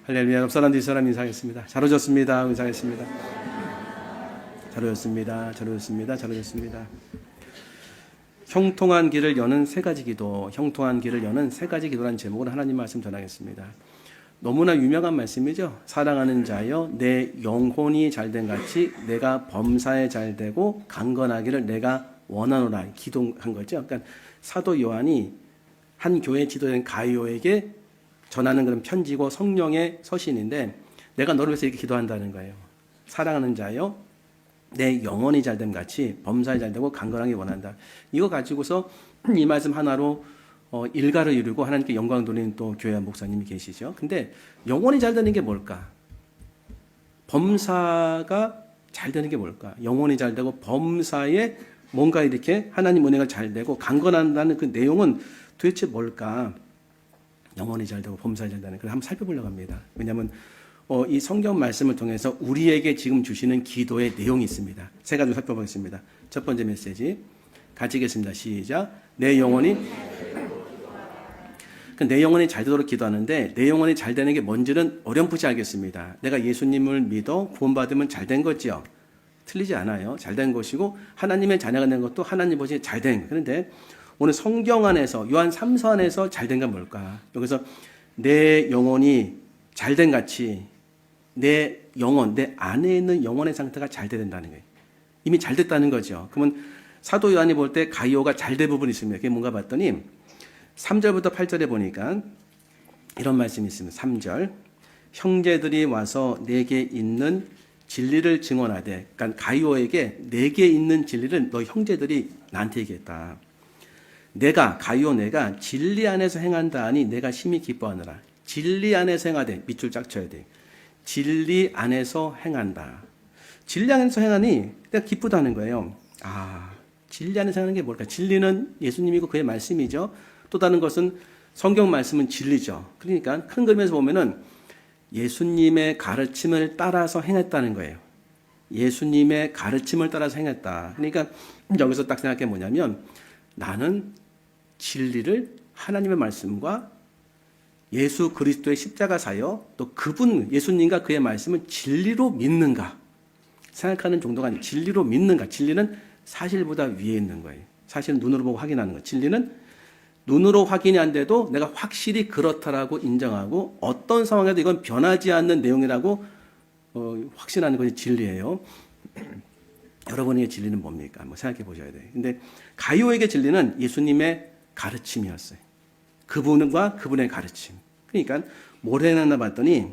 할렐루야. 옆 사람도 이 사람 인사하겠습니다. 잘 오셨습니다. 인사하겠습니다. 잘 오셨습니다. 잘 오셨습니다. 잘 오셨습니다. 형통한 길을 여는 세 가지 기도, 형통한 길을 여는 세 가지 기도라는 제목으로 하나님 말씀 전하겠습니다. 너무나 유명한 말씀이죠. 사랑하는 자여, 내 영혼이 잘된 같이 내가 범사에 잘되고 강건하기를 내가 원하노라 기도한 거죠. 그러니까 사도 요한이 한 교회 지도자인 가이오에게 전하는 그런 편지고 성령의 서신인데, 내가 너를 위해서 이렇게 기도한다는 거예요. 사랑하는 자여, 내 영혼이 잘됨 같이 범사에 잘되고 강건하게 원한다. 이거 가지고서 이 말씀 하나로 일가를 이루고 하나님께 영광 돌리는 또 교회 목사님이 계시죠. 근데 영혼이 잘되는 게 뭘까? 범사가 잘되는 게 뭘까? 영혼이 잘되고 범사에 뭔가 이렇게 하나님 은혜가 잘되고 강건한다는 그 내용은 도대체 뭘까? 영혼이 잘되고 범사에 잘되는 걸 한번 살펴보려고 합니다. 왜냐하면 이 성경 말씀을 통해서 우리에게 지금 주시는 기도의 내용이 있습니다. 세 가지 살펴보겠습니다. 첫 번째 메시지 같이 읽겠습니다. 시작. 내 영혼이 잘 되도록 기도하는데, 내 영혼이 잘 되는 게 뭔지는 어렴풋이 알겠습니다. 내가 예수님을 믿어 구원받으면 잘 된 거지요. 틀리지 않아요. 잘 된 것이고 하나님의 자녀가 된 것도 하나님 보시기에 잘 된 거예요. 그런데 오늘 성경 안에서 요한 3서 안에서 잘 된 건 뭘까? 여기서 내 영혼이 잘 된 같이 내 영혼, 내 안에 있는 영혼의 상태가 잘 돼야 된다는 거예요. 이미 잘 됐다는 거죠. 그러면 사도 요한이 볼 때 가이오가 잘 된 부분이 있습니다. 그게 뭔가 봤더니 3절부터 8절에 보니까 이런 말씀이 있습니다. 3절. 형제들이 와서 내게 있는 진리를 증언하되, 그러니까 가이오에게 내게 있는 진리를 너 형제들이 나한테 얘기했다. 내가 진리 안에서 행한다 하니 내가 심히 기뻐하느라. 진리 안에서 행하되, 밑줄 쫙 쳐야 돼. 진리 안에서 행한다. 진리 안에서 행하니 내가 기쁘다는 거예요. 진리 안에서 행하는 게 뭘까? 진리는 예수님이고 그의 말씀이죠. 또 다른 것은 성경 말씀은 진리죠. 그러니까 큰 그림에서 보면은 예수님의 가르침을 따라서 행했다는 거예요. 예수님의 가르침을 따라서 행했다. 그러니까 여기서 딱 생각해 뭐냐면, 나는 진리를 하나님의 말씀과 예수 그리스도의 십자가 사역, 또 그분 예수님과 그의 말씀을 진리로 믿는가 생각하는 정도가 아니고, 진리로 믿는가. 진리는 사실보다 위에 있는 거예요. 사실은 눈으로 보고 확인하는 거예요. 진리는 눈으로 확인이 안 돼도 내가 확실히 그렇다라고 인정하고, 어떤 상황에도 이건 변하지 않는 내용이라고 확신하는 것이 진리예요. 여러분의 진리는 뭡니까? 한번 생각해 보셔야 돼요. 근데 가이오에게 진리는 예수님의 가르침이었어요. 그분과 그분의 가르침. 그러니까 뭘 해놨나 봤더니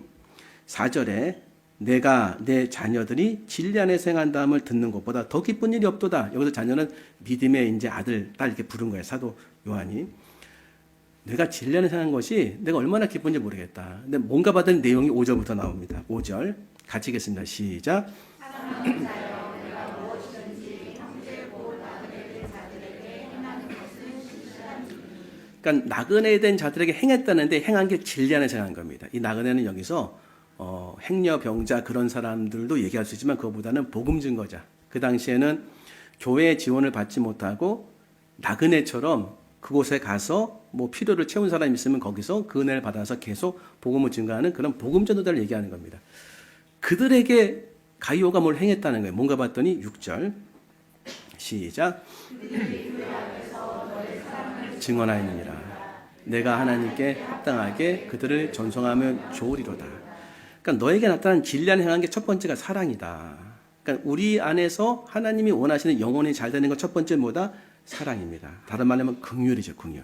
4절에 내가 내 자녀들이 진리 안에서 행한다함을 듣는 것보다 더 기쁜 일이 없도다. 여기서 자녀는 믿음의 이제 아들, 딸 이렇게 부른 거예요. 사도 요한이. 내가 진리 안에서 행한 것이 내가 얼마나 기쁜지 모르겠다. 근데 뭔가 받은 내용이 5절부터 나옵니다. 5절 같이 읽겠습니다. 시작. 그러니까 나그네 된 자들에게 행했다는데, 행한 게 진리 안에서 행한 겁니다. 이 나그네는 여기서 행여 병자 그런 사람들도 얘기할 수 있지만, 그거보다는 복음 증거자. 그 당시에는 교회의 지원을 받지 못하고 나그네처럼 그곳에 가서 뭐 필요를 채운 사람이 있으면 거기서 그 은혜를 받아서 계속 복음을 증거하는 그런 복음 전도자를 얘기하는 겁니다. 그들에게 가이오가 뭘 행했다는 거예요. 뭔가 봤더니 6절 시작. 증언하였느니라. 내가 하나님께 합당하게 그들을 전송하면 좋으리로다. 그러니까 너에게 나타난 진리 안에 행한 게 첫 번째가 사랑이다. 그러니까 우리 안에서 하나님이 원하시는 영혼이 잘 되는 것 첫 번째 뭐다? 사랑입니다. 다른 말로 하면 긍휼이죠. 긍휼.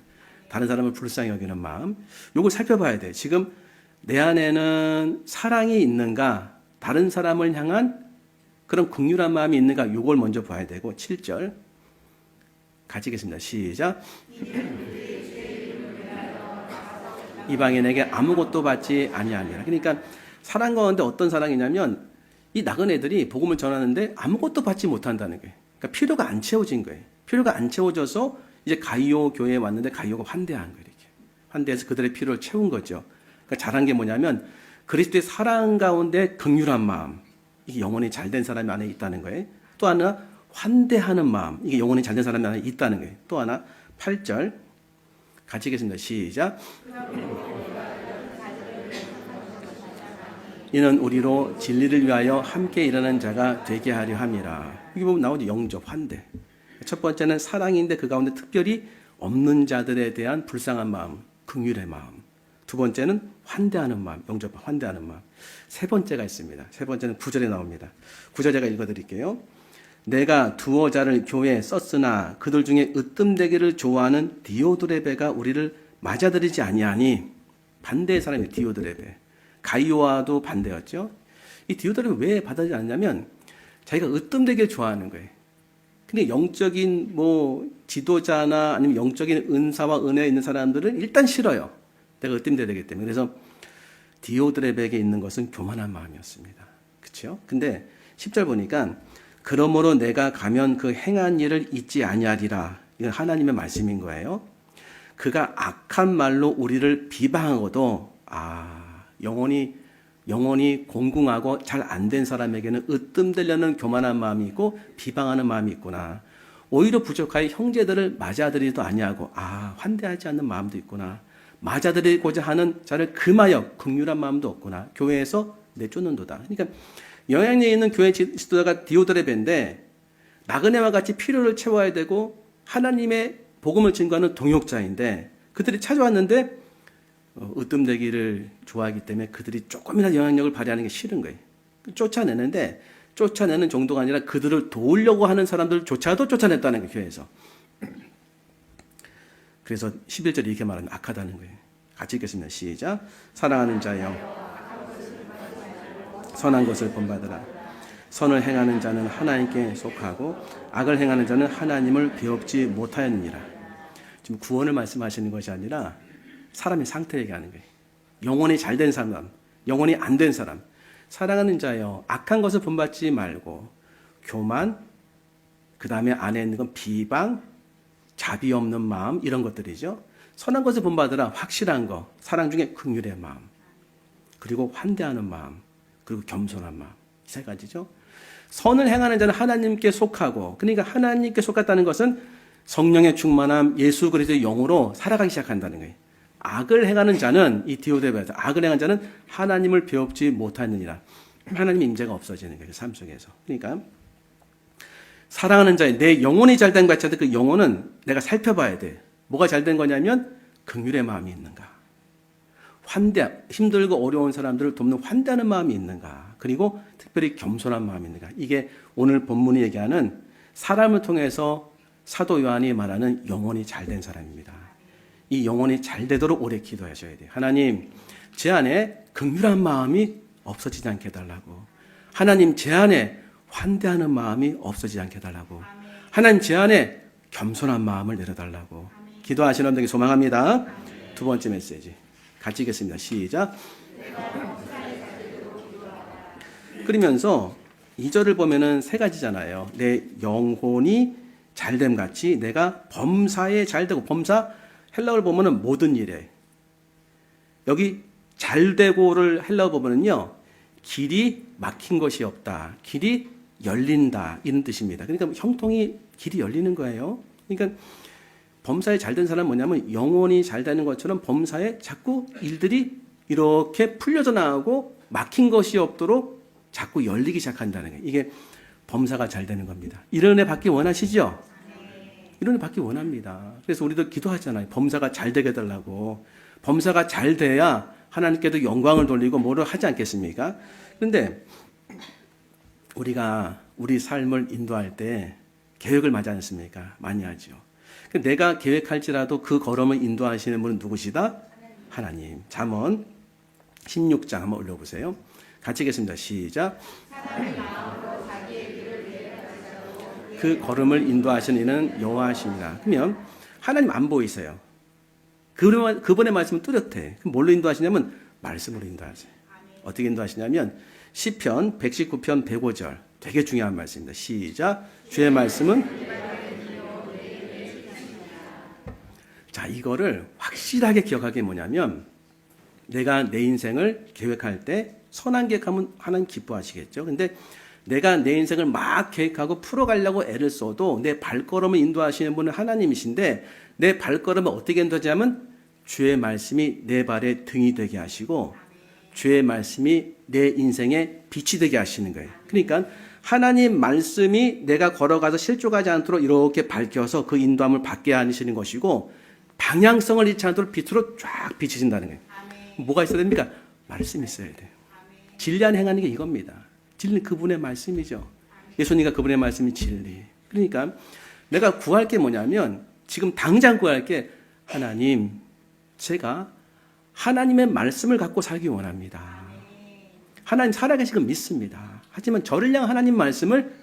다른 사람을 불쌍히 여기는 마음. 요걸 살펴봐야 돼. 지금 내 안에는 사랑이 있는가, 다른 사람을 향한 그런 긍휼한 마음이 있는가, 요걸 먼저 봐야 되고, 7절 같이 읽겠습니다. 시작. 이방인에게 아무것도 받지 아니하니라. 그러니까 사랑 가운데 어떤 사랑이냐면, 이 나그네들이 복음을 전하는데 아무것도 받지 못한다는 거예요. 그러니까 필요가 안 채워진 거예요. 필요가 안 채워져서 이제 가이오 교회에 왔는데 가이오가 환대한 거예요. 이렇게 환대해서 그들의 필요를 채운 거죠. 그러니까 잘한 게 뭐냐면, 그리스도의 사랑 가운데 긍휼한 마음, 이게 영혼이 잘된 사람이 안에 있다는 거예요. 또 하나 환대하는 마음, 이게 영혼이 잘된 사람이 안에 있다는 거예요. 또 하나 8절 같이 읽겠습니다. 시작. 이는 우리로 진리를 위하여 함께 일하는 자가 되게 하려 함이라. 여기 보면 나오죠. 영접, 환대. 첫 번째는 사랑인데 그 가운데 특별히 없는 자들에 대한 불쌍한 마음, 긍휼의 마음. 두 번째는 환대하는 마음, 영접, 환대하는 마음. 세 번째가 있습니다. 세 번째는 9절에 나옵니다. 9절 제가 읽어드릴게요. 내가 두어 자를 교회에 썼으나 그들 중에 으뜸되기를 좋아하는 디오드레베가 우리를 맞아들이지 아니하니. 반대의 사람이 디오드레베. 가이오와도 반대였죠. 이 디오드레베 왜 받아들이지 않냐면 자기가 으뜸되게 좋아하는 거예요. 근데 영적인 지도자나 아니면 영적인 은사와 은혜에 있는 사람들은 일단 싫어요. 내가 으뜸돼야 되기 때문에. 그래서 디오드레베에게 있는 것은 교만한 마음이었습니다. 그렇죠? 근데 10절 보니까 그러므로 내가 가면 그 행한 일을 잊지 아니하리라. 이건 하나님의 말씀인 거예요. 그가 악한 말로 우리를 비방하고도 영혼이 공궁하고 잘 안 된 사람에게는 으뜸되려는 교만한 마음이 있고 비방하는 마음이 있구나. 오히려 부족하여 형제들을 맞아들이도 아니하고 환대하지 않는 마음도 있구나. 맞아들이고자 하는 자를 금하여 긍휼한 마음도 없구나. 교회에서 내쫓는도다. 그러니까 영향력이 있는 교회 지도자가 디오드레베인데 나그네와 같이 필요를 채워야 되고 하나님의 복음을 증거하는 동역자인데 그들이 찾아왔는데 으뜸되기를 좋아하기 때문에 그들이 조금이라도 영향력을 발휘하는 게 싫은 거예요. 쫓아내는데 쫓아내는 정도가 아니라 그들을 도우려고 하는 사람들조차도 쫓아냈다는 거예요. 교회에서. 그래서 11절에 이렇게 말하면 악하다는 거예요. 같이 읽겠습니다. 시작. 사랑하는 자여 선한 것을 본받으라. 선을 행하는 자는 하나님께 속하고 악을 행하는 자는 하나님을 배웁지 못하였느니라. 지금 구원을 말씀하시는 것이 아니라 사람의 상태 얘기하는 거예요. 영혼이 잘된 사람, 영혼이 안 된 사람. 사랑하는 자여 악한 것을 본받지 말고 교만, 그 다음에 안에 있는 건 비방, 자비 없는 마음 이런 것들이죠. 선한 것을 본받으라. 확실한 거. 사랑 중에 긍휼의 마음. 그리고 환대하는 마음. 그리고 겸손한 마음. 이 세 가지죠. 선을 행하는 자는 하나님께 속하고 그러니까 하나님께 속했다는 것은 성령의 충만함 예수 그리스도의 영으로 살아가기 시작한다는 거예요. 악을 행하는 자는 이 디오드레베에서 악을 행하는 자는 하나님을 배웁지 못하느니라. 하나님의 임재가 없어지는 거예요. 삶 속에서. 그러니까 사랑하는 자의 내 영혼이 잘된 것 같은데 그 영혼은 내가 살펴봐야 돼. 뭐가 잘된 거냐면 긍휼의 마음이 있는가. 환대, 힘들고 어려운 사람들을 돕는 환대하는 마음이 있는가. 그리고 특별히 겸손한 마음이 있는가. 이게 오늘 본문이 얘기하는 사람을 통해서 사도 요한이 말하는 영혼이 잘된 사람입니다. 이 영혼이 잘 되도록 오래 기도하셔야 돼요. 하나님, 제 안에 긍휼한 마음이 없어지지 않게 해달라고. 하나님, 제 안에 환대하는 마음이 없어지지 않게 해달라고. 하나님, 제 안에 겸손한 마음을 내려달라고. 기도하시는 분들에게 소망합니다. 두 번째 메시지. 같이 읽겠습니다. 시작. 그러면서 2절을 보면은 세 가지잖아요. 내 영혼이 잘됨 같이 내가 범사에 잘되고, 범사 헬라어를 보면은 모든 일에. 여기 잘되고를 헬라어 보면은요, 길이 막힌 것이 없다. 길이 열린다. 이런 뜻입니다. 그러니까 형통이 길이 열리는 거예요. 그러니까 범사에 잘된 사람은 뭐냐면 영혼이 잘 되는 것처럼 범사에 자꾸 일들이 이렇게 풀려져 나가고 막힌 것이 없도록 자꾸 열리기 시작한다는 거예요. 이게 범사가 잘 되는 겁니다. 이런 은혜 받기 원하시죠? 이런 은혜 받기 원합니다. 그래서 우리도 기도하잖아요. 범사가 잘 되게 해달라고. 범사가 잘 돼야 하나님께도 영광을 돌리고 뭐를 하지 않겠습니까? 그런데 우리가 우리 삶을 인도할 때 계획을 하지 않습니까? 많이 하죠. 내가 계획할지라도 그 걸음을 인도하시는 분은 누구시다? 하나님. 잠언 16장 한번 올려보세요. 같이 읽겠습니다. 시작. 그 걸음을 인도하시는 이는 여호와시니라. 그러면 하나님 안 보이세요. 그분의 말씀은 뚜렷해. 그럼 뭘로 인도하시냐면 말씀으로 인도하세요. 어떻게 인도하시냐면 시편 119편 105절. 되게 중요한 말씀입니다. 시작. 주의 말씀은 자, 이거를 확실하게 기억하게 뭐냐면 내가 내 인생을 계획할 때 선한 계획하면 하나님 기뻐하시겠죠. 근데 내가 내 인생을 막 계획하고 풀어가려고 애를 써도 내 발걸음을 인도하시는 분은 하나님이신데 내 발걸음을 어떻게 인도하냐면 주의 말씀이 내 발의 등이 되게 하시고 주의 말씀이 내 인생에 빛이 되게 하시는 거예요. 그러니까 하나님 말씀이 내가 걸어가서 실족하지 않도록 이렇게 밝혀서 그 인도함을 받게 하시는 것이고, 방향성을 잃지 않도록 빛으로 쫙 비치신다는 거예요. 뭐가 있어야 됩니까? 말씀이 있어야 돼요. 진리 안에 행하는 게 이겁니다. 진리는 그분의 말씀이죠. 예수님과 그분의 말씀이 진리. 그러니까 내가 구할 게 뭐냐면, 지금 당장 구할 게, 하나님, 제가 하나님의 말씀을 갖고 살기 원합니다. 하나님 살아계신 걸 믿습니다. 하지만 저를 향한 하나님 말씀을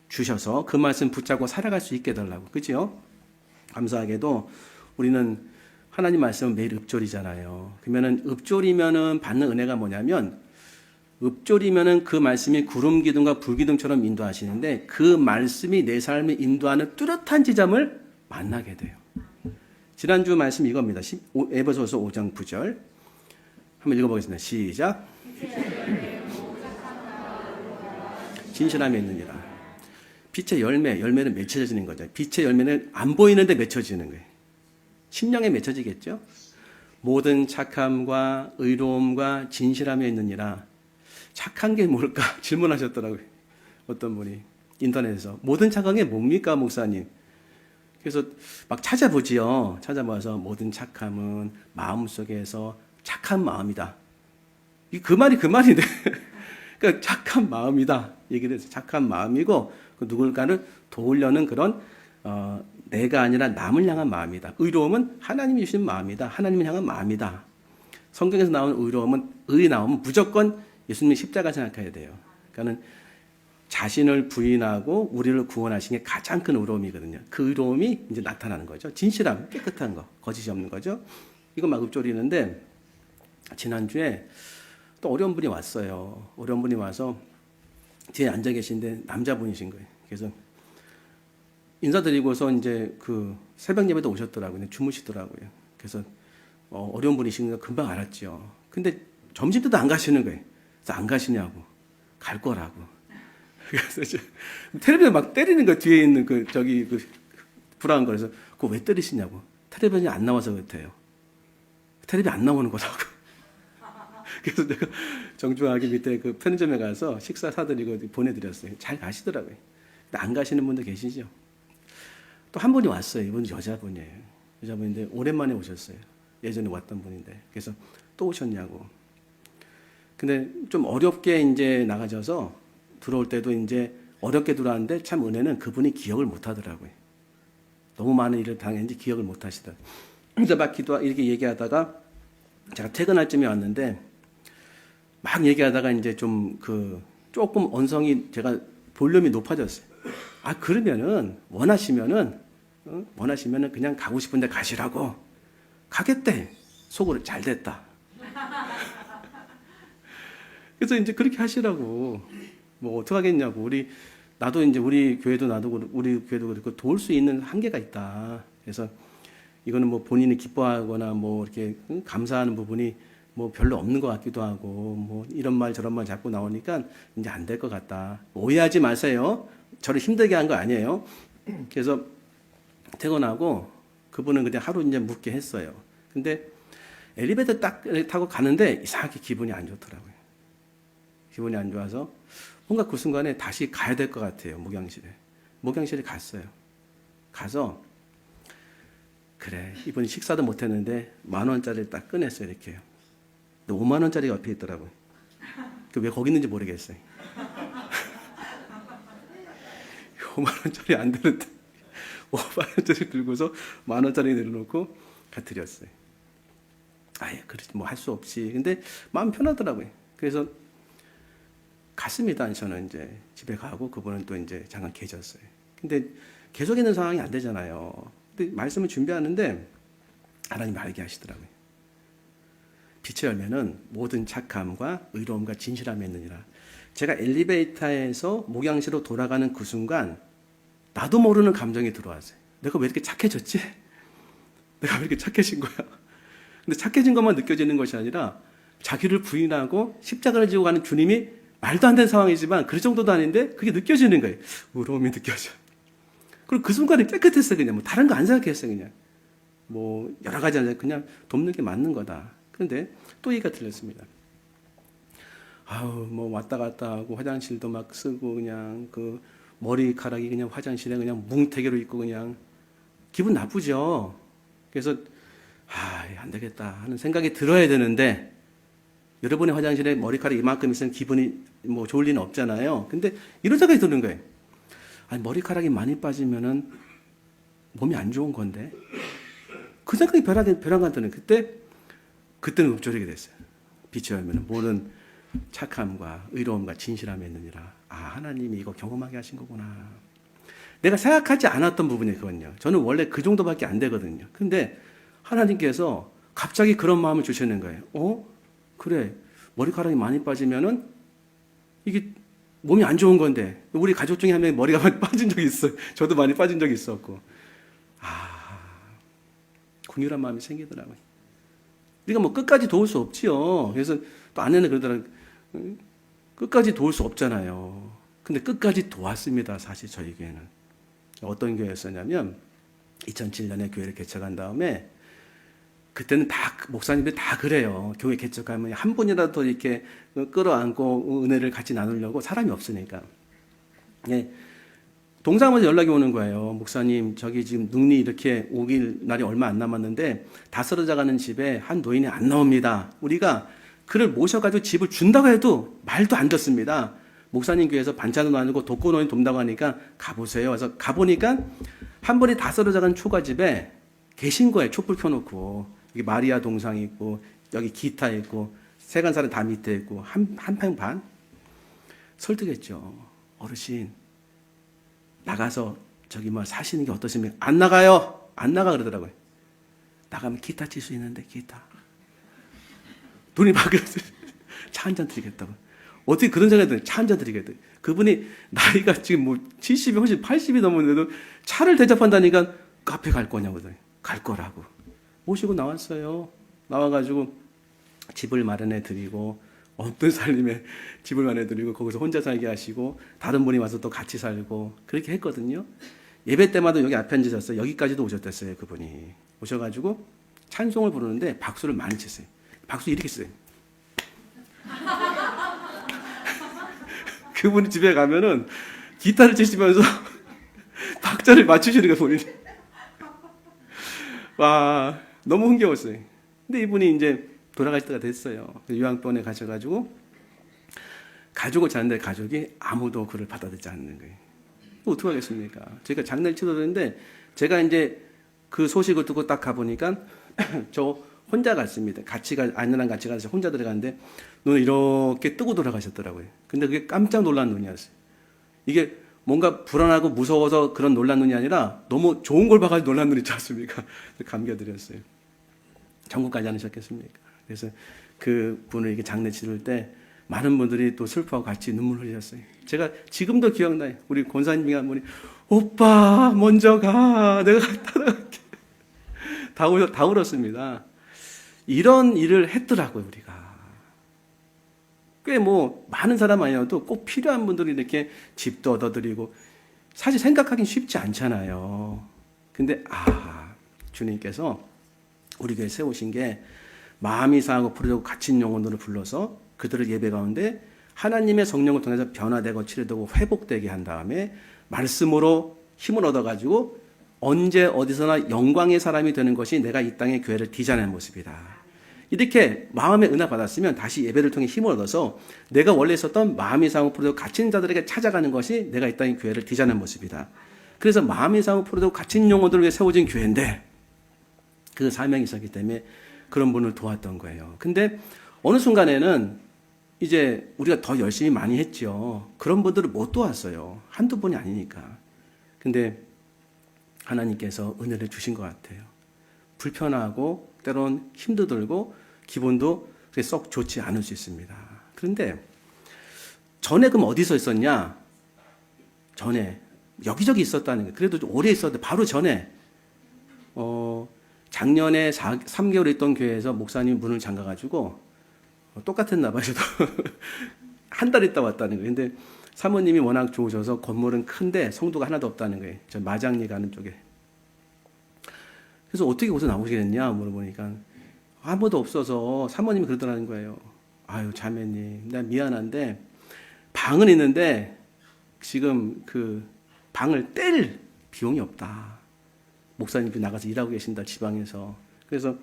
주셔서 그 말씀 붙잡고 살아갈 수 있게 해달라고. 그죠? 감사하게도 우리는 하나님 말씀은 매일 읊조리잖아요. 그러면은 읊조리면은 받는 은혜가 뭐냐면, 읊조리면은 그 말씀이 구름 기둥과 불 기둥처럼 인도하시는데, 그 말씀이 내 삶을 인도하는 뚜렷한 지점을 만나게 돼요. 지난주 말씀 이겁니다. 에베소서 5장 9절. 한번 읽어보겠습니다. 시작. 진실함이 있느니라. 빛의 열매는 맺혀지는 거죠. 빛의 열매는 안 보이는데 맺혀지는 거예요. 심령에 맺혀지겠죠. 모든 착함과 의로움과 진실함이 있느니라. 착한 게 뭘까? 질문하셨더라고요. 어떤 분이 인터넷에서. 모든 착한 게 뭡니까, 목사님? 그래서 막 찾아보지요. 찾아봐서 모든 착함은 마음속에서 착한 마음이다. 그 말인데. 그러니까 착한 마음이다. 얘기를 해서 착한 마음이고, 그 누굴가를 도우려는 그런 내가 아니라 남을 향한 마음이다. 의로움은 하나님이 주신 마음이다. 하나님을 향한 마음이다. 성경에서 나오는 의로움은 나오면 무조건 예수님의 십자가 생각해야 돼요. 그러니까는 자신을 부인하고 우리를 구원하신 게 가장 큰 의로움이거든요. 그 의로움이 이제 나타나는 거죠. 진실함, 깨끗한 거, 거짓이 없는 거죠. 이거 막 읊조리는데, 지난주에 또 어려운 분이 왔어요. 어려운 분이 와서 뒤에 앉아 계신데 남자분이신 거예요. 그래서 인사드리고서 이제 그 새벽 예배도 오셨더라고요. 주무시더라고요. 그래서 어려운 분이신 거 금방 알았죠. 근데 점심때도 안 가시는 거예요. 그래서 안 가시냐고. 갈 거라고. 그래서 텔레비전 막 때리는 거, 뒤에 있는 그 불안한 거. 그래서 그거 왜 때리시냐고. 텔레비전이 안 나와서 그렇대요. 텔레비 안 나오는 거라고. 그래서 내가 정중하게 밑에 그 편의점에 가서 식사 사드리고 보내드렸어요. 잘 가시더라고요. 근데 안 가시는 분도 계시죠. 또 한 분이 왔어요. 이분은 여자분이에요. 여자분인데 오랜만에 오셨어요. 예전에 왔던 분인데. 그래서 또 오셨냐고. 근데 좀 어렵게 이제 나가셔서 들어올 때도 이제 어렵게 들어왔는데, 참 은혜는 그분이 기억을 못 하더라고요. 너무 많은 일을 당했는지 기억을 못 하시더라고요. 그래서 막 이렇게 얘기하다가 제가 퇴근할 쯤에 왔는데, 막 얘기하다가 이제 조금 언성이 제가 볼륨이 높아졌어요. 그러면은 원하시면은 그냥 가고 싶은데 가시라고. 가겠대. 속으로 잘 됐다. 그래서 이제 그렇게 하시라고. 뭐 어떡하겠냐고. 나도 이제 우리 교회도 그렇고 도울 수 있는 한계가 있다. 그래서 이거는 뭐 본인이 기뻐하거나 뭐 이렇게 감사하는 부분이 뭐 별로 없는 것 같기도 하고, 뭐 이런 말 저런 말 자꾸 나오니까 이제 안 될 것 같다. 오해하지 마세요. 저를 힘들게 한 거 아니에요. 그래서 퇴근하고 그분은 그냥 하루 이제 묵게 했어요. 근데 엘리베이터 딱 타고 가는데 이상하게 기분이 안 좋더라고요. 기분이 안 좋아서 뭔가 그 순간에 다시 가야 될 것 같아요. 목양실에 갔어요. 가서 그래, 이분이 식사도 못 했는데 10,000원짜리를 딱 꺼냈어요. 이렇게요. 근데 50,000원짜리가 옆에 있더라고요. 왜 거기 있는지 모르겠어요. 5만원짜리 안 되는데 5만원짜리 들고서 10,000원짜리 내려놓고 드렸어요. 그렇지 뭐 할 수 없지. 근데 마음 편하더라고요. 그래서 갔습니다. 저는 이제 집에 가고 그분은 또 이제 잠깐 계셨어요. 근데 계속 있는 상황이 안 되잖아요. 근데 말씀을 준비하는데 하나님이 알게 하시더라고요. 빛의 열매는 모든 착함과 의로움과 진실함이 있느니라. 제가 엘리베이터에서 목양실로 돌아가는 그 순간 나도 모르는 감정이 들어왔어요. 내가 왜 이렇게 착해졌지? 내가 왜 이렇게 착해진 거야? 근데 착해진 것만 느껴지는 것이 아니라 자기를 부인하고 십자가를 지고 가는 주님이 말도 안 되는 상황이지만 그 정도도 아닌데 그게 느껴지는 거예요. 의로움이 느껴져. 그리고 그 순간에 깨끗했어요. 그냥 뭐 다른 거 안 생각했어요. 그냥 뭐 여러 가지 안 그냥 돕는 게 맞는 거다. 그런데 또 얘기가 들렸습니다. 아우 뭐 왔다 갔다 하고 화장실도 막 쓰고 그냥 그 머리카락이 그냥 화장실에 그냥 뭉태기로 있고 그냥 기분 나쁘죠. 그래서 안 되겠다 하는 생각이 들어야 되는데 여러분의 화장실에 머리카락이 이만큼 있으면 기분이 뭐 좋을 리는 없잖아요. 근데 이런 생각이 드는 거예요. 아니 머리카락이 많이 빠지면은 몸이 안 좋은 건데 그 생각이 벼랑간 드는 그때는 읊조리게 됐어요. 빛이 열면 모든 착함과 의로움과 진실함이 있느니라. 하나님이 이거 경험하게 하신 거구나. 내가 생각하지 않았던 부분이 그거든요. 저는 원래 그 정도밖에 안 되거든요. 근데 하나님께서 갑자기 그런 마음을 주시는 거예요. 그래. 머리카락이 많이 빠지면은 이게 몸이 안 좋은 건데 우리 가족 중에 한 명이 머리가 많이 빠진 적이 있어요. 저도 많이 빠진 적이 있었고 궁휼한 마음이 생기더라고요. 우리가 뭐 끝까지 도울 수 없지요. 그래서 또 아내는 그러더라고요. 끝까지 도울 수 없잖아요. 근데 끝까지 도왔습니다. 사실 저희 교회는. 어떤 교회였었냐면 2007년에 교회를 개척한 다음에 그때는 다 목사님들이 다 그래요. 교회 개척하면 한 분이라도 이렇게 끌어안고 은혜를 같이 나누려고 사람이 없으니까. 예. 동사무소 연락이 오는 거예요. 목사님, 저기 지금 능리 이렇게 오길 날이 얼마 안 남았는데 다 쓰러져가는 집에 한 노인이 안 나옵니다. 우리가 그를 모셔가지고 집을 준다고 해도 말도 안 듣습니다. 목사님 교회에서 반찬도 나누고 독거노인 돕다고 하니까 가보세요. 그래서 가보니까 한 분이 다 쓰러져간 초가집에 계신 거예요. 촛불 켜놓고. 여기 마리아 동상이 있고 여기 기타 있고 세간살은 다 밑에 있고 한 팽 반. 설득했죠. 어르신. 나가서 저기 뭐 사시는 게 어떠십니까? 안 나가요. 안 나가 그러더라고요. 나가면 기타 칠 수 있는데 기타. 돈이 막 그래서 차 한 잔 드리겠다고. 어떻게 그런 생각이 들어요? 차 한 잔 드리겠다. 그분이 나이가 지금 뭐 70이 훨씬 80이 넘었는데도 차를 대접한다니까 카페 갈 거냐고. 갈 거라고. 모시고 나왔어요. 나와가지고 집을 마련해 드리고 어떤 살림에 집을 마련해 드리고 거기서 혼자 살게 하시고 다른 분이 와서 또 같이 살고 그렇게 했거든요. 예배 때마다 여기 앞에 앉으셨어요. 여기까지도 오셨댔어요. 그분이. 오셔가지고 찬송을 부르는데 박수를 많이 쳤어요. 박수 이렇게 써요. 그분이 집에 가면은 기타를 치시면서 박자를 맞추시는 거 본인이. 와, 너무 흥겨웠어요. 근데 이분이 이제 돌아갈 때가 됐어요. 요양병원에 가셔가지고 가족을 찾는데 가족이 아무도 그를 받아들이지 않는 거예요. 어떻게 하겠습니까? 저희가 장례를 치러드렸는데 제가 이제 그 소식을 듣고 딱 가보니까 저 혼자 갔습니다. 아내랑 같이 가서 혼자 들어갔는데 눈을 이렇게 뜨고 돌아가셨더라고요. 근데 그게 깜짝 놀란 눈이었어요. 이게 뭔가 불안하고 무서워서 그런 놀란 눈이 아니라 너무 좋은 걸 봐가지고 놀란 눈이 있지 않습니까? 감겨드렸어요. 천국까지 않으셨겠습니까? 그래서 그 분을 이렇게 장례 치를 때 많은 분들이 또 슬퍼하고 같이 눈물 흘리셨어요. 제가 지금도 기억나요. 우리 권사님이 한 분이 오빠 먼저 가. 내가 따라갈게. 다 울었습니다. 이런 일을 했더라고요, 우리가. 꽤 뭐 많은 사람 아니어도 꼭 필요한 분들이 이렇게 집도 얻어드리고 사실 생각하긴 쉽지 않잖아요. 근데 주님께서 우리 교회에 세우신 게 마음이 상하고 부르고 갇힌 영혼들을 불러서 그들을 예배 가운데 하나님의 성령을 통해서 변화되고 치료되고 회복되게 한 다음에 말씀으로 힘을 얻어가지고 언제 어디서나 영광의 사람이 되는 것이 내가 이 땅의 교회를 디자인한 모습이다. 이렇게 마음의 은혜 받았으면 다시 예배를 통해 힘을 얻어서 내가 원래 있었던 마음이 상하고 부르고 갇힌 자들에게 찾아가는 것이 내가 이 땅의 교회를 디자인한 모습이다. 그래서 마음이 상하고 부르고 갇힌 영혼들을 위해 세워진 교회인데 그 사명이 있었기 때문에 그런 분을 도왔던 거예요. 근데 어느 순간에는 이제 우리가 더 열심히 많이 했죠. 그런 분들을 못 도왔어요. 한두 분이 아니니까. 근데 하나님께서 은혜를 주신 것 같아요. 불편하고 때론 힘도 들고 기분도 썩 좋지 않을 수 있습니다. 그런데 전에 그럼 어디서 있었냐? 전에 여기저기 있었다는 거예요. 그래도 좀 오래 있었는데 바로 전에 작년에 3개월 있던 교회에서 목사님 문을 잠가가지고 똑같았나 봐요. 한 달 있다 왔다는 거예요. 근데 사모님이 워낙 좋으셔서 건물은 큰데 성도가 하나도 없다는 거예요. 저 마장리 가는 쪽에. 그래서 어떻게 거기서 나오시겠냐 물어보니까 아무도 없어서 사모님이 그러더라는 거예요. 아유, 자매님, 나 미안한데 방은 있는데 지금 그 방을 뗄 비용이 없다. 목사님이 나가서 일하고 계신다, 지방에서. 그래서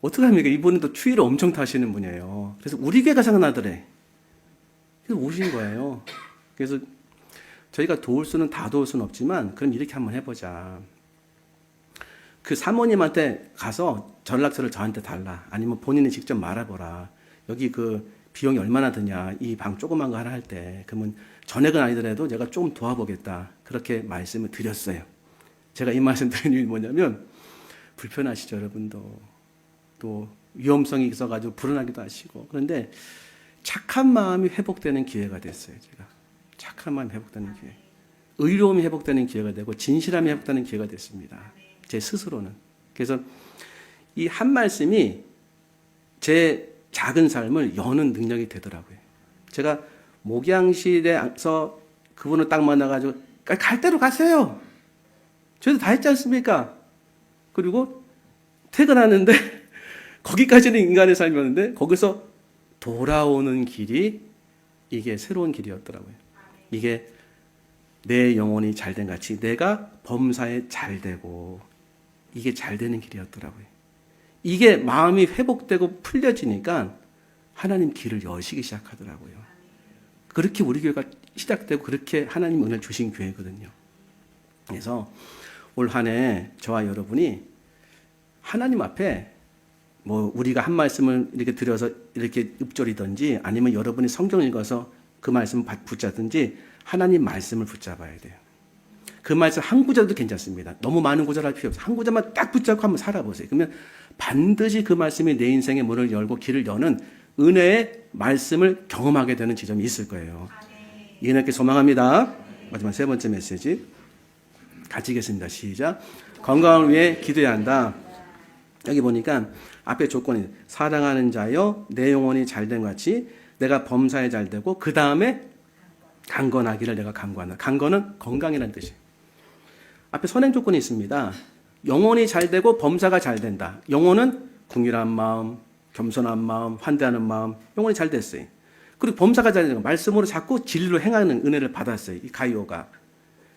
어떻게 합니까? 이분은 또 추위를 엄청 타시는 분이에요. 그래서 우리 교회가 생각나더래. 그래서 오신 거예요. 그래서 저희가 도울 수는 다 도울 수는 없지만 그럼 이렇게 한번 해보자. 그 사모님한테 가서 전락처를 저한테 달라. 아니면 본인이 직접 말해보라. 여기 그 비용이 얼마나 드냐. 이 방 조그만 거 하나 할 때. 그러면 전액은 아니더라도 제가 조금 도와보겠다. 그렇게 말씀을 드렸어요. 제가 이 말씀 드린 이유는 뭐냐면 불편하시죠, 여러분도. 또 위험성이 있어가지고 불안하기도 하시고. 그런데 착한 마음이 회복되는 기회가 됐어요, 제가. 착한 마음이 회복되는 기회. 의로움이 회복되는 기회가 되고 진실함이 회복되는 기회가 됐습니다. 제 스스로는. 그래서 이 한 말씀이 제 작은 삶을 여는 능력이 되더라고요. 제가 목양실에서 그분을 딱 만나가지고 갈 대로 가세요. 저희도 다 했지 않습니까? 그리고 퇴근하는데 거기까지는 인간의 삶이었는데 거기서 돌아오는 길이 이게 새로운 길이었더라고요. 이게 내 영혼이 잘된 같이 내가 범사에 잘되고 이게 잘되는 길이었더라고요. 이게 마음이 회복되고 풀려지니까 하나님 길을 여시기 시작하더라고요. 그렇게 우리 교회가 시작되고 그렇게 하나님 은혜를 주신 교회거든요. 그래서 올 한 해 저와 여러분이 하나님 앞에 뭐 우리가 한 말씀을 이렇게 드려서 이렇게 읊조리든지 아니면 여러분이 성경 읽어서 그 말씀을 붙잡든지 하나님 말씀을 붙잡아야 돼요. 그 말씀 한 구절도 괜찮습니다. 너무 많은 구절 할 필요 없어요. 한 구절만 딱 붙잡고 한번 살아보세요. 그러면 반드시 그 말씀이 내 인생의 문을 열고 길을 여는 은혜의 말씀을 경험하게 되는 지점이 있을 거예요. 이 은혜께 소망합니다. 마지막 세 번째 메시지 같이 읽겠습니다. 시작. 건강을 위해 기도해야 한다. 여기 보니까 앞에 조건이 사랑하는 자여 내 영혼이 잘된 같이 내가 범사에 잘되고 그 다음에 강건하기를 내가 강구한다. 강건은 건강이라는 뜻이에요. 앞에 선행 조건이 있습니다. 영혼이 잘되고 범사가 잘된다. 영혼은 궁휼한 마음, 겸손한 마음, 환대하는 마음, 영혼이 잘됐어요. 그리고 범사가 잘되는 거 말씀으로 자꾸 진리로 행하는 은혜를 받았어요. 이 가이오가.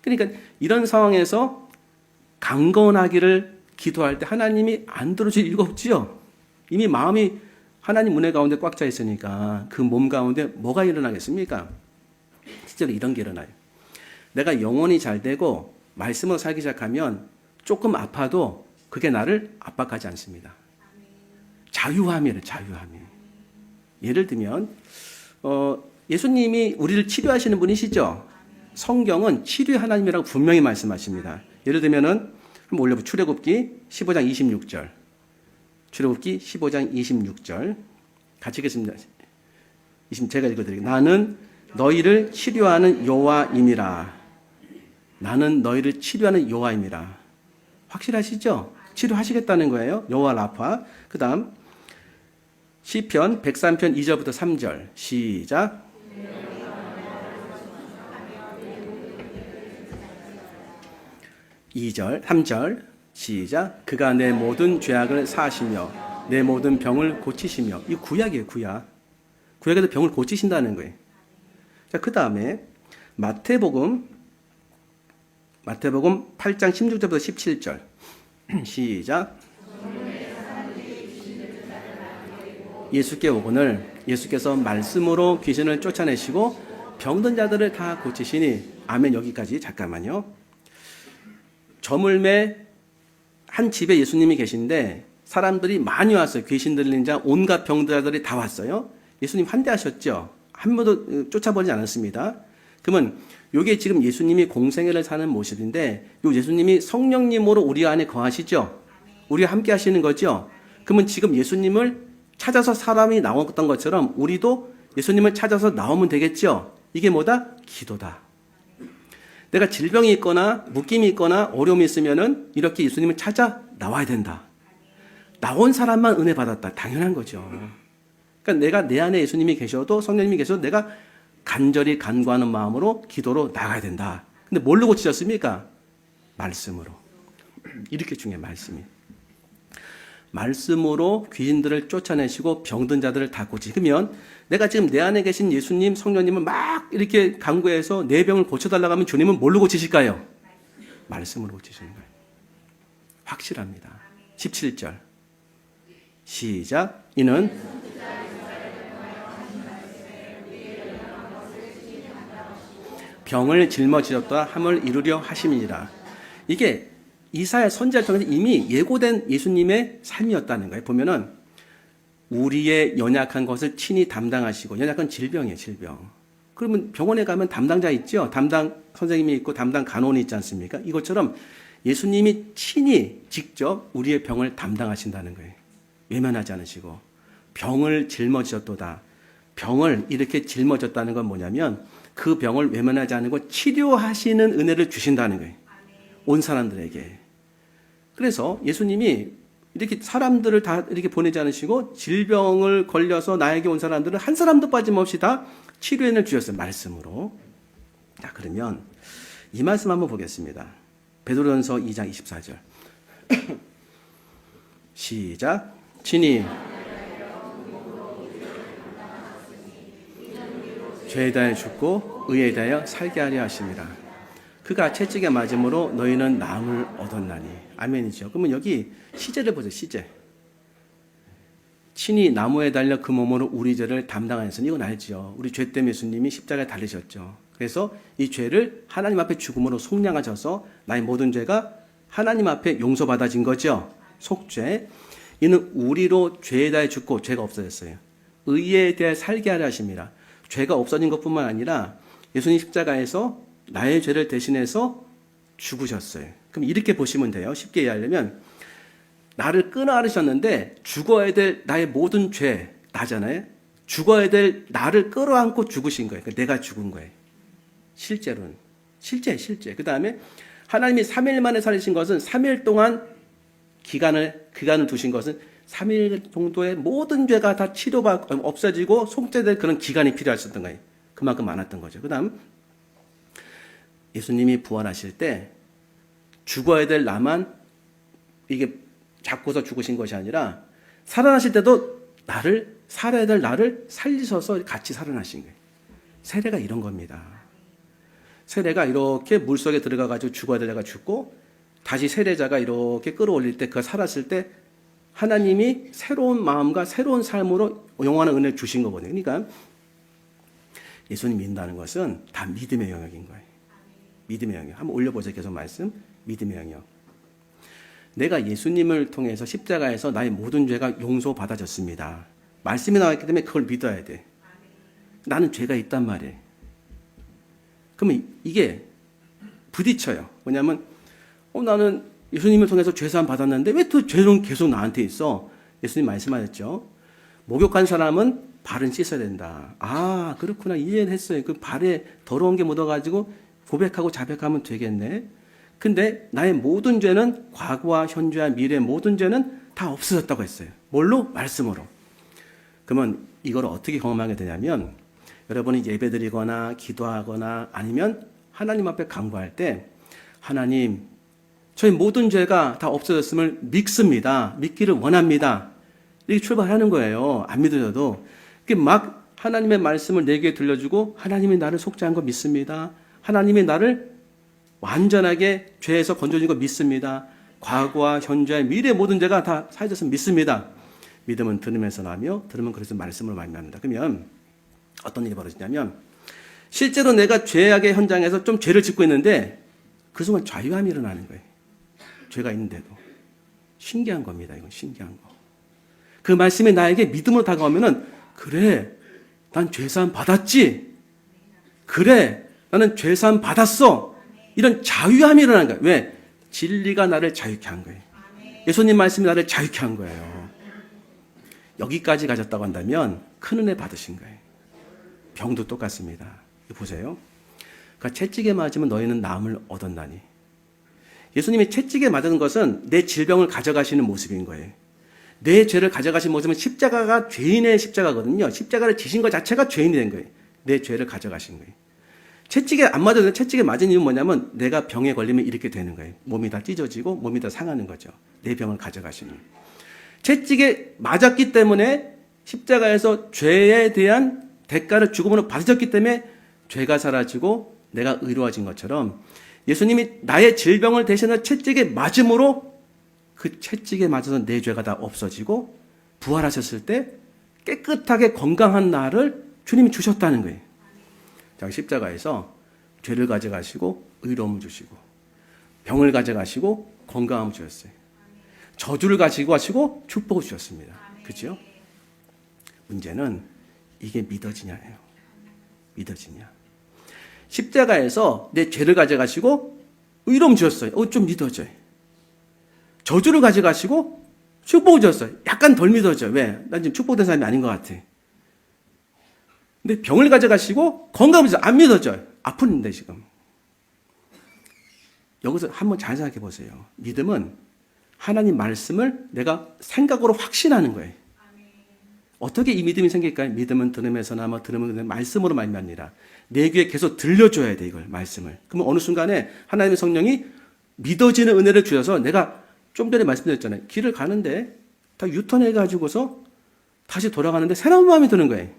그러니까 이런 상황에서 강건하기를 기도할 때 하나님이 안 들어줄 이유가 없지요. 이미 마음이 하나님 은혜 가운데 꽉 차 있으니까 그 몸 가운데 뭐가 일어나겠습니까? 실제로 이런 게 일어나요. 내가 영혼이 잘 되고 말씀으로 살기 시작하면 조금 아파도 그게 나를 압박하지 않습니다. 자유함이래, 자유함이. 예를 들면 예수님이 우리를 치료하시는 분이시죠. 성경은 치료의 하나님이라고 분명히 말씀하십니다. 예를 들면은 한번 올려보 출애굽기 15장 26절. 출애굽기 15장 26절. 같이 읽겠습니다. 제가 읽어드릴게요. 나는 너희를 치료하는 여호와임이라. 나는 너희를 치료하는 여호와임이라. 확실하시죠? 치료하시겠다는 거예요. 여호와 라파. 그 다음 시편 103편 2절부터 3절. 시작. 2절, 3절. 시작. 그가 내 모든 죄악을 사하시며 내 모든 병을 고치시며. 이 구약이에요, 구약. 구약에서 병을 고치신다는 거예요. 자, 그 다음에 마태복음 8장 16절부터 17절. 시작. 예수께 오거늘 예수께서 말씀으로 귀신을 쫓아내시고 병든 자들을 다 고치시니. 아멘. 여기까지 잠깐만요. 저물매 한 집에 예수님이 계신데 사람들이 많이 왔어요. 귀신 들린 자, 온갖 병자들이 다 왔어요. 예수님 환대하셨죠. 한 번도 쫓아버리지 않았습니다. 그러면 이게 지금 예수님이 공생애를 사는 모습인데 요 예수님이 성령님으로 우리 안에 거하시죠. 우리와 함께 하시는 거죠. 그러면 지금 예수님을 찾아서 사람이 나왔던 것처럼 우리도 예수님을 찾아서 나오면 되겠죠. 이게 뭐다? 기도다. 내가 질병이 있거나 묶임이 있거나 어려움이 있으면은 이렇게 예수님을 찾아 나와야 된다. 나온 사람만 은혜 받았다. 당연한 거죠. 그러니까 내가 내 안에 예수님이 계셔도 성령님이 계셔도 내가 간절히 간구하는 마음으로 기도로 나가야 된다. 근데 뭘로 고치셨습니까? 말씀으로. 이렇게 중요해, 말씀이. 말씀으로 귀신들을 쫓아내시고 병든 자들을 다 고치면 내가 지금 내 안에 계신 예수님, 성령님을 막 이렇게 간구해서 내 병을 고쳐달라고 하면 주님은 뭘로 고치실까요? 말씀으로 고치시는 거예요. 확실합니다. 17절 시작. 이는 병을 짊어지셨다 함을 이루려 하심이니라. 이게 이사야 선지자를 통해서 이미 예고된 예수님의 삶이었다는 거예요. 보면은 우리의 연약한 것을 친히 담당하시고, 연약한 질병이에요, 질병. 그러면 병원에 가면 담당자 있죠? 담당 선생님이 있고 담당 간호원이 있지 않습니까? 이것처럼 예수님이 친히 직접 우리의 병을 담당하신다는 거예요. 외면하지 않으시고 병을 짊어지셨도다. 병을 이렇게 짊어졌다는 건 뭐냐면 그 병을 외면하지 않고 치료하시는 은혜를 주신다는 거예요. 온 사람들에게. 그래서 예수님이 이렇게 사람들을 다 이렇게 보내지 않으시고 질병을 걸려서 나에게 온 사람들은 한 사람도 빠짐없이 다 치료인을 주셨어요. 말씀으로. 자, 그러면 이 말씀 한번 보겠습니다. 베드로전서 2장 24절. 시작. 친히 죄에 대하여 죽고 의에 대하여 살게 하려 하십니다. 그가 채찍에 맞음으로 너희는 나음을 얻었나니. 아멘이죠. 그러면 여기 시제를 보세요. 시제. 친히 나무에 달려 그 몸으로 우리 죄를 담당하였으니 이건 알죠. 우리 죄 때문에 예수님이 십자가에 달리셨죠. 그래서 이 죄를 하나님 앞에 죽음으로 속량하셔서 나의 모든 죄가 하나님 앞에 용서받아진 거죠. 속죄. 이는 우리로 죄에 대해 죽고 죄가 없어졌어요. 의에 대해 살게 하려 하십니다. 죄가 없어진 것뿐만 아니라 예수님 십자가에서 나의 죄를 대신해서 죽으셨어요. 그럼 이렇게 보시면 돼요. 쉽게 이해하려면 나를 끌어안으셨는데 죽어야 될 나의 모든 죄 나잖아요. 죽어야 될 나를 끌어안고 죽으신 거예요. 그러니까 내가 죽은 거예요. 실제로는. 실제. 그 다음에 하나님이 3일 만에 살리신 것은 3일 동안 기간을 두신 것은 3일 정도의 모든 죄가 다 치료받고 없어지고 속죄될 그런 기간이 필요하셨던 거예요. 그만큼 많았던 거죠. 그 다음 예수님이 부활하실 때 죽어야 될 나만 이게 잡고서 죽으신 것이 아니라 살아나실 때도 살아야 될 나를 살리셔서 같이 살아나신 거예요. 세례가 이런 겁니다. 세례가 이렇게 물속에 들어가가지고 죽어야 될 애가 죽고 다시 세례자가 이렇게 끌어올릴 때 그가 살았을 때 하나님이 새로운 마음과 새로운 삶으로 영원한 은혜를 주신 거거든요. 그러니까 예수님 믿는다는 것은 다 믿음의 영역인 거예요. 믿음의 영역. 한번 올려보세요. 계속 말씀. 믿음의 영역. 내가 예수님을 통해서 십자가에서 나의 모든 죄가 용서받아졌습니다. 말씀이 나왔기 때문에 그걸 믿어야 돼. 나는 죄가 있단 말이에요. 그러면 이게 부딪혀요. 뭐냐면 나는 예수님을 통해서 죄사함 받았는데 왜 또 죄는 계속 나한테 있어? 예수님 말씀하셨죠. 목욕한 사람은 발은 씻어야 된다. 아, 그렇구나. 이해는 했어요. 그 발에 더러운 게 묻어가지고 고백하고 자백하면 되겠네. 근데 나의 모든 죄는 과거와 현재와 미래의 모든 죄는 다 없어졌다고 했어요. 뭘로? 말씀으로. 그러면 이걸 어떻게 경험하게 되냐면 여러분이 예배드리거나 기도하거나 아니면 하나님 앞에 간구할 때 하나님 저희 모든 죄가 다 없어졌음을 믿습니다. 믿기를 원합니다. 이렇게 출발하는 거예요. 안 믿어져도. 막 하나님의 말씀을 내게 들려주고 하나님이 나를 속죄한 거 믿습니다. 하나님이 나를 완전하게 죄에서 건져준 거 믿습니다. 과거와 현재와 미래의 모든 죄가 다 사해졌으면 믿습니다. 믿음은 들으면서 나며 들으면 그래서 말씀으로 만납니다. 그러면 어떤 일이 벌어지냐면 실제로 내가 죄악의 현장에서 좀 죄를 짓고 있는데 그 순간 자유함이 일어나는 거예요. 죄가 있는데도. 신기한 겁니다. 이건 신기한 거. 그 말씀이 나에게 믿음으로 다가오면은 그래 난 죄사함 받았지. 그래 나는 죄사함 받았어. 이런 자유함이 일어나는 거예요. 왜? 진리가 나를 자유케 한 거예요. 예수님 말씀이 나를 자유케 한 거예요. 여기까지 가졌다고 한다면 큰 은혜 받으신 거예요. 병도 똑같습니다. 보세요. 그러니까 채찍에 맞으면 너희는 나음을 얻었나니. 예수님이 채찍에 맞은 것은 내 질병을 가져가시는 모습인 거예요. 내 죄를 가져가신 모습은 십자가가 죄인의 십자가거든요. 십자가를 지신 것 자체가 죄인이 된 거예요. 내 죄를 가져가신 거예요. 채찍에 안 맞아도 채찍에 맞은 이유는 뭐냐면 내가 병에 걸리면 이렇게 되는 거예요. 몸이 다 찢어지고 몸이 다 상하는 거죠. 내 병을 가져가시는. 채찍에 맞았기 때문에 십자가에서 죄에 대한 대가를 죽음으로 받으셨기 때문에 죄가 사라지고 내가 의로워진 것처럼 예수님이 나의 질병을 대신해 채찍에 맞음으로 그 채찍에 맞아서 내 죄가 다 없어지고 부활하셨을 때 깨끗하게 건강한 나를 주님이 주셨다는 거예요. 자, 십자가에서 죄를 가져가시고 의로움을 주시고 병을 가져가시고 건강함을 주셨어요. 저주를 가지고 가시고 축복을 주셨습니다. 그렇죠? 문제는 이게 믿어지냐예요. 믿어지냐. 십자가에서 내 죄를 가져가시고 의로움 주셨어요. 좀 믿어져요. 저주를 가져가시고 축복을 주셨어요. 약간 덜 믿어져요. 왜? 난 지금 축복된 사람이 아닌 것 같아. 근데 병을 가져가시고 건강을 주셨어요. 안 믿어져요. 아픈데 지금. 여기서 한번 잘 생각해 보세요. 믿음은 하나님 말씀을 내가 생각으로 확신하는 거예요. 어떻게 이 믿음이 생길까요? 믿음은 들음에서나 들음은 말씀으로 말미암니라. 내 귀에 계속 들려줘야 돼, 이걸, 말씀을. 그러면 어느 순간에 하나님의 성령이 믿어지는 은혜를 주셔서 내가 좀 전에 말씀드렸잖아요. 길을 가는데 다 유턴해가지고서 다시 돌아가는데 새로운 마음이 드는 거예요.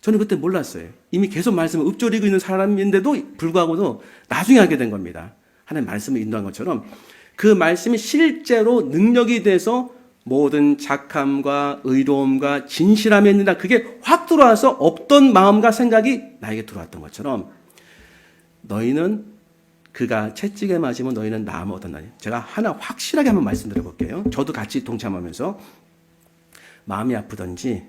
저는 그때 몰랐어요. 이미 계속 말씀을 읊조리고 있는 사람인데도 불구하고도 나중에 하게 된 겁니다. 하나님 말씀을 인도한 것처럼 그 말씀이 실제로 능력이 돼서 모든 착함과 의로움과 진실함이 있느라 그게 확 들어와서 없던 마음과 생각이 나에게 들어왔던 것처럼 너희는 그가 채찍에 맞으면 너희는 나음을 얻었나니. 제가 하나 확실하게 한번 말씀드려 볼게요. 저도 같이 동참하면서 마음이 아프든지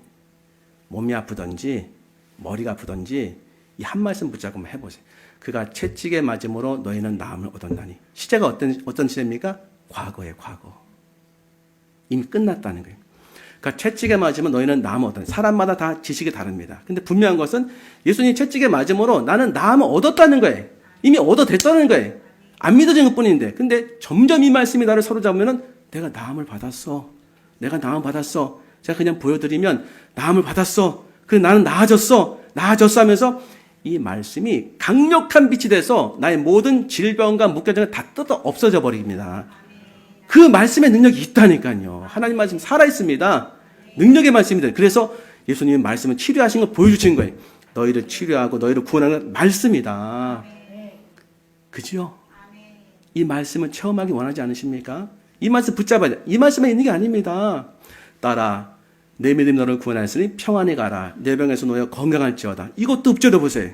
몸이 아프든지 머리가 아프든지 이 한 말씀 붙잡고 한번 해보세요. 그가 채찍에 맞음으로 너희는 나음을 얻었나니. 시제가 어떤 시제입니까? 과거예요, 과거. 이미 끝났다는 거예요. 그러니까 채찍에 맞으면 너희는 나음을 얻었다. 사람마다 다 지식이 다릅니다. 근데 분명한 것은 예수님 채찍에 맞음으로 나는 나음을 얻었다는 거예요. 이미 얻어댔다는 거예요. 안 믿어진 것뿐인데. 근데 점점 이 말씀이 나를 사로잡으면은 내가 나음을 받았어. 내가 나음 받았어. 제가 그냥 보여드리면 나음을 받았어. 그래 나는 나아졌어. 나아졌어 하면서 이 말씀이 강력한 빛이 돼서 나의 모든 질병과 무게증을 다 뜯어 없어져 버립니다. 그 말씀의 능력이 있다니까요. 하나님 말씀 살아있습니다. 능력의 말씀입니다. 그래서 예수님의 말씀을 치료하신 걸 보여주신 거예요. 너희를 치료하고 너희를 구원하는 말씀이다. 그죠? 이 말씀을 체험하기 원하지 않으십니까? 이 말씀 붙잡아야 돼. 이 말씀에 있는 게 아닙니다. 따라 내 믿음 너를 구원하였으니 평안히 가라. 내 병에서 놓여 건강할지어다. 이것도 읊조려 보세요.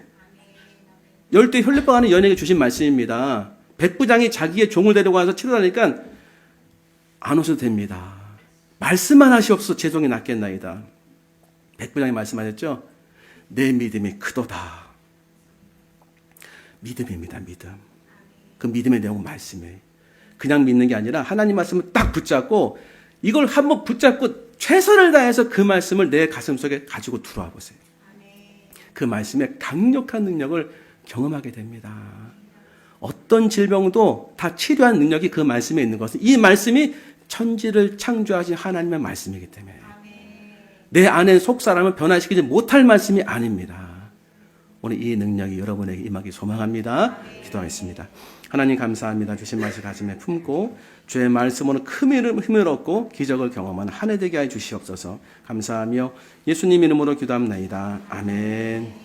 열두 혈류병하는 여인에게 주신 말씀입니다. 백부장이 자기의 종을 데리고 와서 치료하니까 안 오셔도 됩니다. 말씀만 하시옵소서 제 종이 낫겠나이다. 백부장이 말씀하셨죠? 내 믿음이 크도다. 믿음입니다. 믿음. 그 믿음의 내용은 말씀이에요. 그냥 믿는 게 아니라 하나님 말씀을 딱 붙잡고 이걸 한번 붙잡고 최선을 다해서 그 말씀을 내 가슴 속에 가지고 들어와 보세요. 그 말씀의 강력한 능력을 경험하게 됩니다. 어떤 질병도 다 치료하는 능력이 그 말씀에 있는 것은 이 말씀이 천지를 창조하신 하나님의 말씀이기 때문에 내 안에 속사람을 변화시키지 못할 말씀이 아닙니다. 오늘 이 능력이 여러분에게 임하기 소망합니다. 기도하겠습니다. 하나님 감사합니다. 주신 말씀 가슴에 품고 주의 말씀으로 큰 힘을 얻고 기적을 경험하는 한 해 되게 하여 주시옵소서. 감사하며 예수님 이름으로 기도합나이다. 아멘.